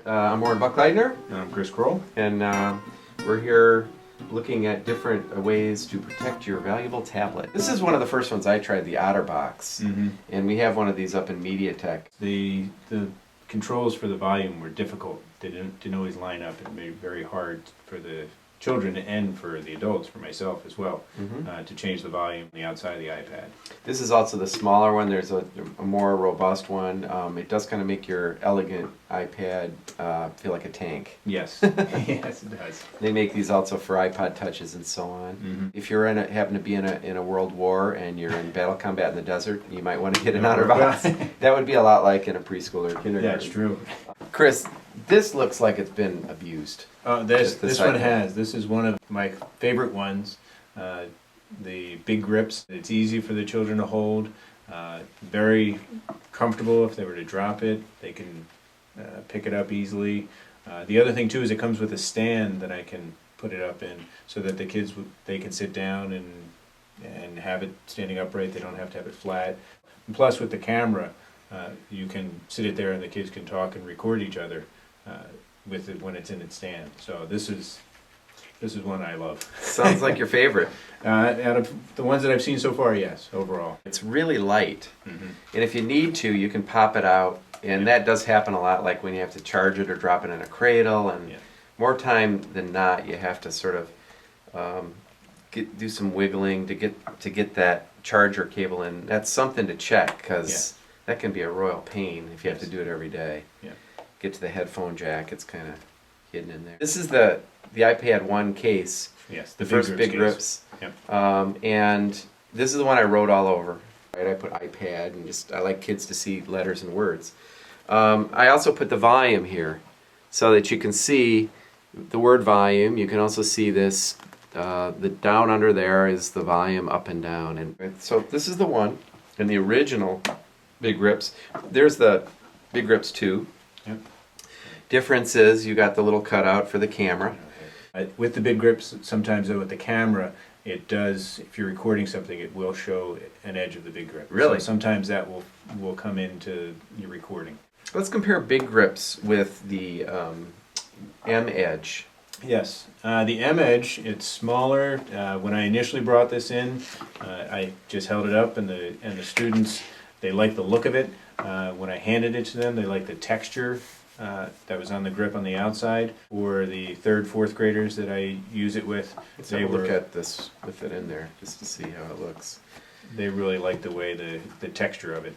I'm Warren Buckleitner. And I'm Chris Crowell. And we're here looking at different ways to protect your valuable tablet. This is one of the first ones I tried, the Otterbox. And we have one of these up in MediaTek. The controls for the volume were difficult. They didn't always line up. It made it very hard for the children and for the adults, for myself as well, to change the volume on the outside of the iPad. This is also the smaller one. There's a more robust one. It does kind of make your elegant iPad feel like a tank. Yes, yes it does. They make these also for iPod touches and so on. If you're happen to be in a world war and you're in battle combat in the desert, you might want to get an Otterbox. That would be a lot like in a preschool or kindergarten. That's true. Chris, this looks like it's been abused. This one has. This is one of my favorite ones. The big grips. It's easy for the children to hold. Very comfortable. If they were to drop it, they can pick it up easily. The other thing too is it comes with a stand that I can put it up in, so that the kids they can sit down and have it standing upright. They don't have to have it flat. And plus, with the camera, you can sit it there and the kids can talk and record each other with it when it's in its stand. So this is one I love. Sounds like your favorite. Out of the ones that I've seen so far, yes, overall. It's really light. And if you need to, you can pop it out. And that does happen a lot, like when you have to charge it or drop it in a cradle. And more time than not, you have to sort of do some wiggling to get that charger cable in. That's something to check, because that can be a royal pain if you have to do it every day. Get to the headphone jack, it's kind of hidden in there. This is the iPad 1 case. Yes, the first big grips. And this is the one I wrote all over. Right, I put iPad, and I like kids to see letters and words. I also put the volume here so that you can see the word volume. You can also see this, the down under there is the volume up and down. And so this is the one, and the original big grips. There's the big grips 2. Difference is you got the little cutout for the camera. With the big grips, sometimes though with the camera, it does, if you're recording something, it will show an edge of the big grip. Really? So sometimes that will come into your recording. Let's compare big grips with the M Edge. Yes, the M Edge, it's smaller. When I initially brought this in, I just held it up, and the students, they like the look of it. When I handed it to them, they like the texture that was on the grip on the outside. For the 3rd, 4th graders that I use it with, let's have a look at this with it in there just to see how it looks. They really like the way the texture of it.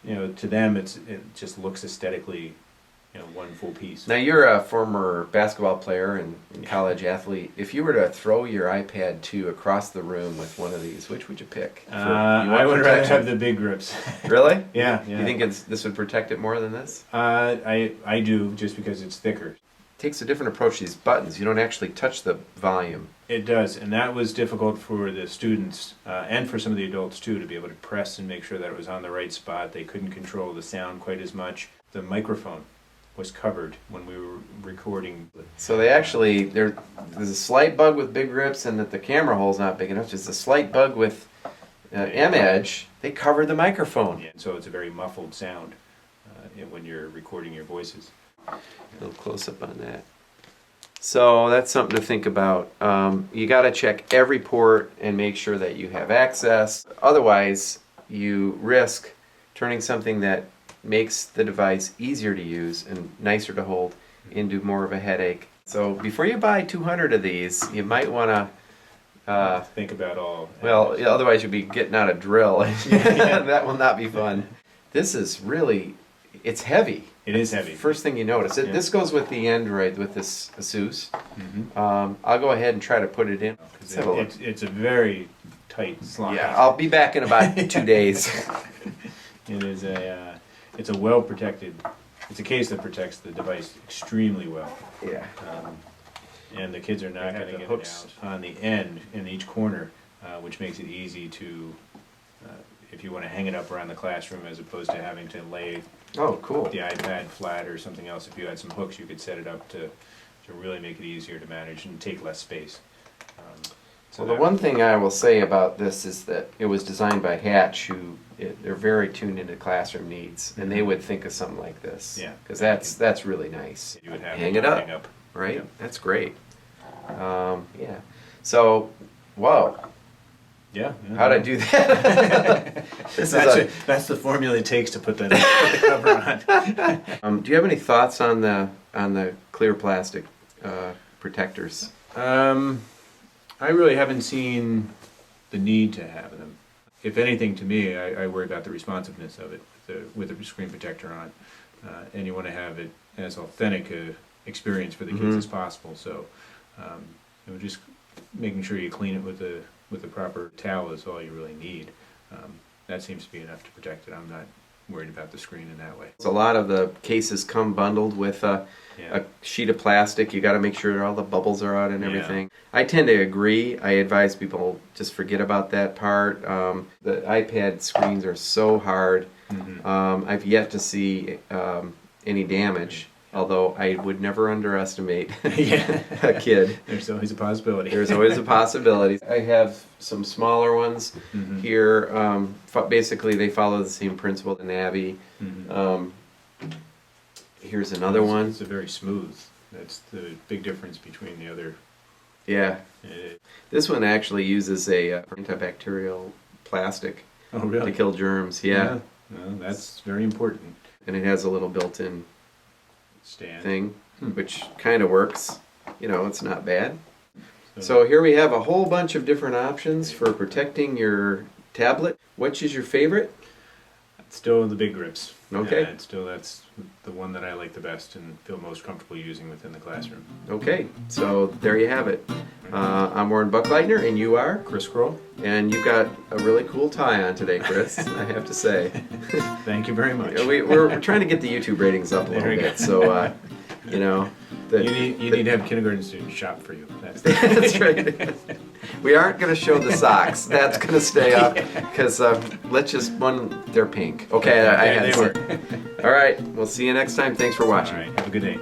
To them, it just looks aesthetically, one full piece. Now, you're a former basketball player and college athlete. If you were to throw your iPad 2 across the room with one of these, which would you pick? I would rather have the big grips. Really? Yeah. You think this would protect it more than this? I do, just because it's thicker. It takes a different approach to these buttons. You don't actually touch the volume. It does, and that was difficult for the students and for some of the adults too, to be able to press and make sure that it was on the right spot. They couldn't control the sound quite as much. The microphone was covered when we were recording. So they actually, there's a slight bug with big grips, and that the camera hole's not big enough. There's a slight bug with M Edge. They covered the microphone. So it's a very muffled sound when you're recording your voices. A little close up on that. So that's something to think about. You got to check every port and make sure that you have access. Otherwise, you risk turning something that makes the device easier to use and nicer to hold into more of a headache. So before you buy 200 of these, you might want to think about all. Well, otherwise you'll be getting out a drill. That will not be fun. This is really, it's heavy. It is heavy. First thing you notice. This goes with the Android, with this Asus. I'll go ahead and try to put it in. It's a very tight slot. Yeah, I'll be back in about 2 days. It is it's a well protected. It's a case that protects the device extremely well. Yeah. And the kids are not going to get hooks on the end in each corner, which makes it easy to, if you want to hang it up around the classroom, as opposed to having to lay the iPad flat or something else. If you had some hooks, you could set it up to really make it easier to manage and take less space. So Well, the one thing I will say about this is that it was designed by Hatch, they're very tuned into classroom needs, and they would think of something like this. Yeah. Because that's really nice. you would have Hang it up, hang up. right? Yep. That's great. Yeah. So, whoa, Yeah. how'd I do that? This is That's the formula it takes to put the cover on. do you have any thoughts on the clear plastic protectors? I really haven't seen the need to have them. If anything, to me, I worry about the responsiveness of it with the screen protector on. And you want to have it as authentic a experience for the kids as possible. So, just making sure you clean it with the proper towel is all you really need. That seems to be enough to protect it. I'm not worried about the screen in that way. A lot of the cases come bundled with a sheet of plastic. You got to make sure all the bubbles are out and everything. I tend to agree. I advise people just forget about that part. The iPad screens are so hard. I've yet to see any damage, although I would never underestimate a kid. There's always a possibility. There's always a possibility. I have some smaller ones here. Basically, they follow the same principle, the Navi. Here's another one. It's a very smooth. That's the big difference between the other. Yeah. This one actually uses a antibacterial plastic Oh, really? to kill germs. Yeah. Well, that's very important. And it has a little built-in Stand. thing, which kind of works. It's not bad. So here we have a whole bunch of different options for protecting your tablet. Which is your favorite? Still the big grips. Okay. That's the one that I like the best and feel most comfortable using within the classroom. Okay, so there you have it. I'm Warren Buckleitner, and you are? Chris Crowell. And you've got a really cool tie on today, Chris, I have to say. Thank you very much. We're trying to get the YouTube ratings up a little bit, so, you need to have kindergarten students shop for you. That's right. We aren't going to show the socks. That's going to stay up because they're pink. Okay, I had they to were. say. All right, we'll see you next time. Thanks for watching. All right, have a good day.